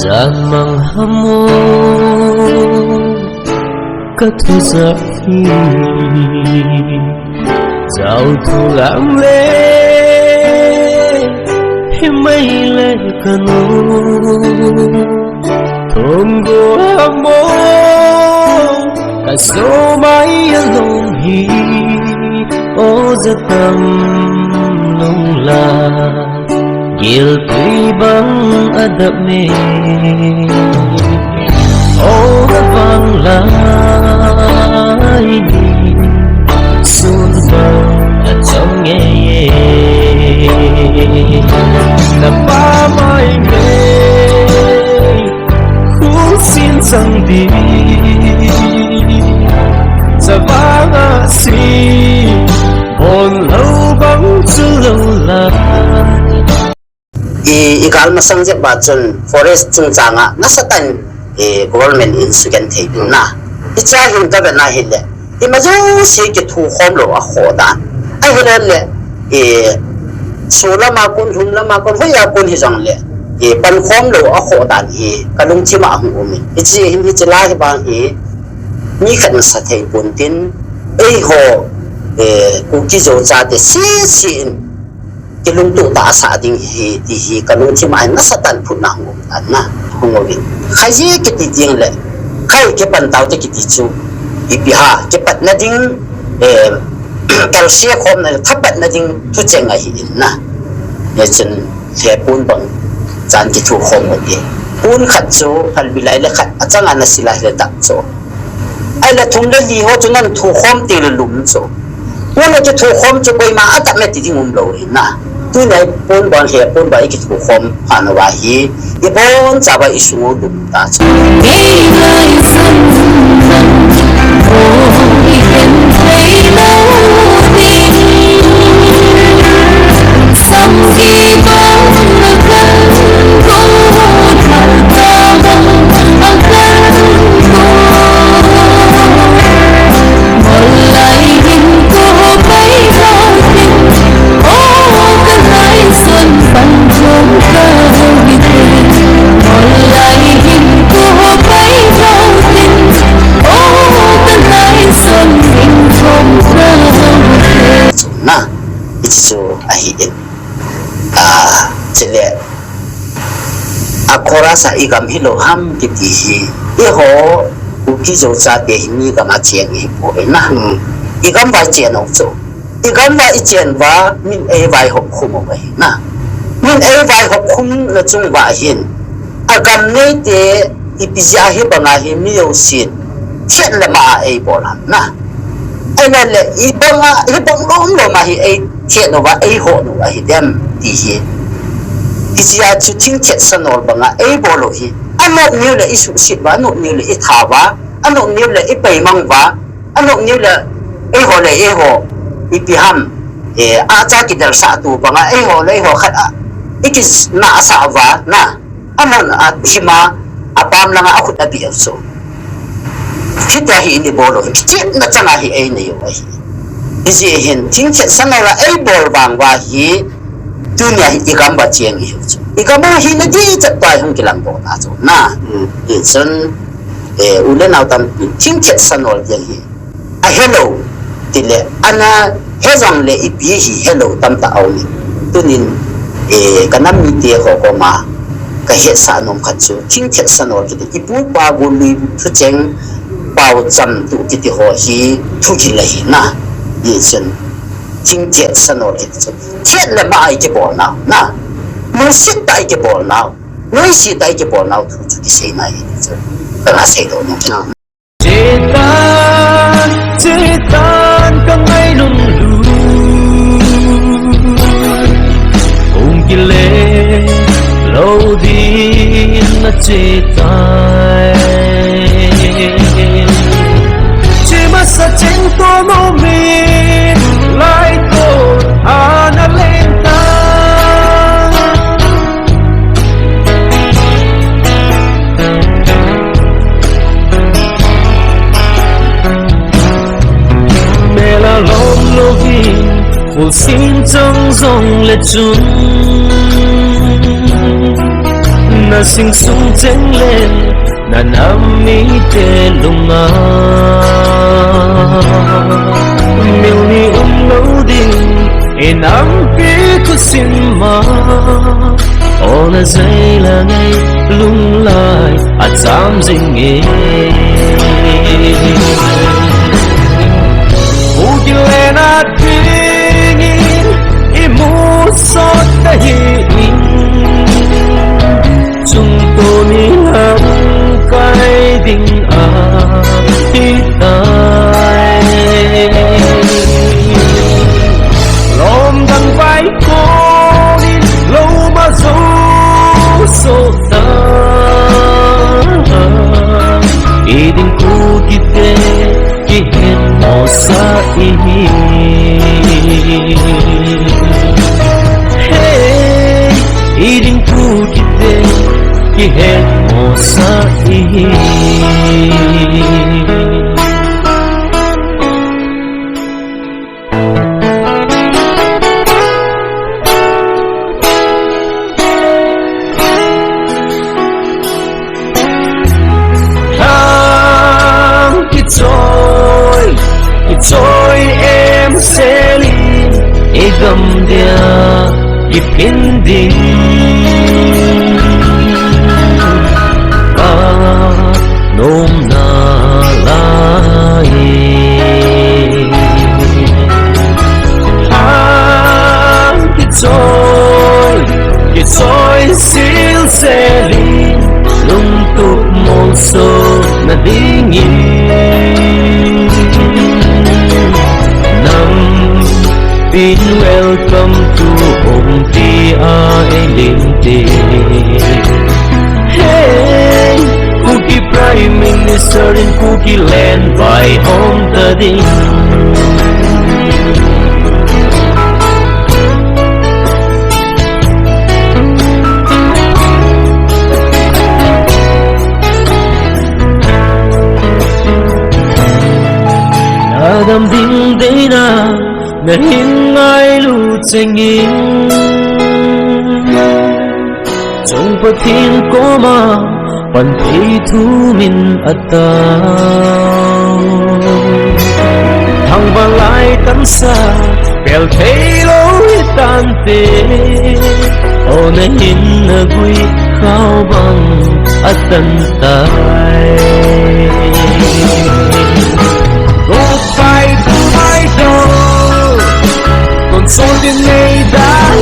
Giang mang hamu cất giặc phi dạo thu lãng lê mây lê cano thôn go hamu cả số mái lông hi ô giấc tâm nông la Gil tuy băng adab me ô vang lại đi xuân vang ở trong nghe là ba mai mê khu xin rằng đi giờ vang à si hồn lâu bóng chưa lâu lại igal masang je ba chun forest chung changa nasatan government insugan theidu na icha hin ka na hile imajo se ki thu khom lo a khoda a hilen le sola ma kun hum la ma kun hoya kun hi jang le pan khom lo a khoda hi kalung chi ma hu mi ichi hin hi chla hi ba hi ni khan sa thei pun tin ho ku ki zo cha de si cái lung tụ ta sa ding hi ti hi kalung chi mai na satan phun na ngum an na hungowi khai ji ki ti ding le khai ke pan taw te ki ti chu bi ha ke pat na ding kal sia khom na thapat na ding thu cheng a hi na ye chen he pun bang chan ki thu khom mo ti pun khat chu hal bilai le khat achanga na sila le tak chu ai la thum le li ho chu nan thu khom ti le lum chu wala ki thu khom chu koi ma atak me ti ding um lo na tu này pun bang he pun bai ki thu khom hana wa hi ye bon cha ba isu dum ta cha chile akora sa igam hilo ham kiti hi iho uki zo cha te ni ga ma chen hi po na igam ba chen ok cho igam ba i chen ba min e vai hok khum ba na min e vai hok khum la chung ba hin agam ne te ipizia hi ba na hi mi yo sin chen la ma e bo na ai na le ibanga ibang lo ma hi e chen no ba e ho no hi dem ti hi Isia chu ting chet sanol banga e bolo hi anok niu le isu sit ba anok niu le itha ba anok niu le ipei mang ba anok niu le e ho ipiham a cha ki dal sa tu banga e ho khat ikis na sa wa na amon at hima apam langa akut abi so kita hi ni bolo chet na changa hi e ne yo hi isi hin ting chet sanala e bol bang wa hi dunia igam ba chiang hi igam hi na di chat pai hung kilang bo ta so na chen ule naw tam ting chet sanol je hi a hello tile ana hezang le ipi hi hello tam ta au ni tunin kanam mi te ho ko ma ka he sa nom khat chu ting chet sanol ki ipu pa gu li thu cheng pao cham tu ki ti ho hi thu ki le hi na ye chen chính thiện sân nổi thiện là mai cái bộ nào na muốn xích tay cái bộ nào nói xích tay cái bộ nào thu cái gì này cái là gì đó nó chế tan các ngày lung lung cùng kia lệ lâu đi nó chế tan chỉ mất sa trên tôi mong mình lại tôi ana lên ta mẹ là lom lô vi phụ xin trong dòng lệ chung na sing sung cheng lên na nam mi te lunga miêu ni lâu ding in am pi ku sin ma o na zai la ngay lung lai a cham jing e u ki le na ding i mu so ta hi chung to ni ham cái ding a hi tai lom dang vai ko ni lâu mà dấu số ta i ding ku ki te ki het mo sa i hey i ding ku ki te ki het mo sa i trôi em sẽ đi e gầm dia e pin đi ca nôm na lai cái trôi sil sẽ đi lung tục mong số na đi nhìn been welcome to home ti a elinte hey cookie prime minister in cookie land by home the ding Adam ding day na na hingay lu cheng in trong bất thiên có ma pan thi thu min atao thằng và lại tâm sa bèo thấy lối tan tê ô na hin na quy khao bằng atan tai goodbye to my door con số din ngày đã